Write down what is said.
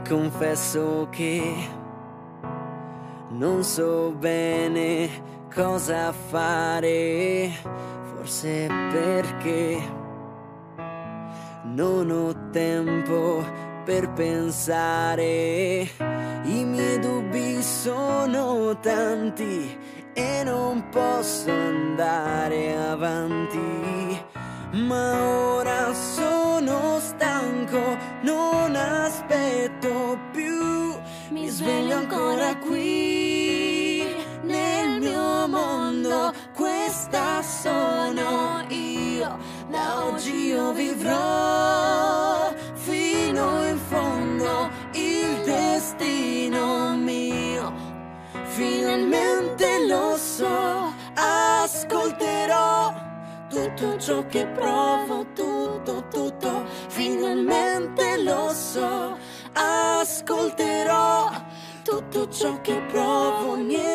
confesso che non so bene cosa fare, forse perché non ho tempo per pensare. I miei dubbi sono tanti e non posso andare avanti, ma ora sono stanco, non aspetto più, mi sveglio ancora qui nel mio mondo, questa sono io, da oggi io vivrò fino in fondo il destino mio, finalmente lo so, ascolterò tutto ciò che provo, tutto, finalmente lo so, ascolterò tutto ciò che provo, niente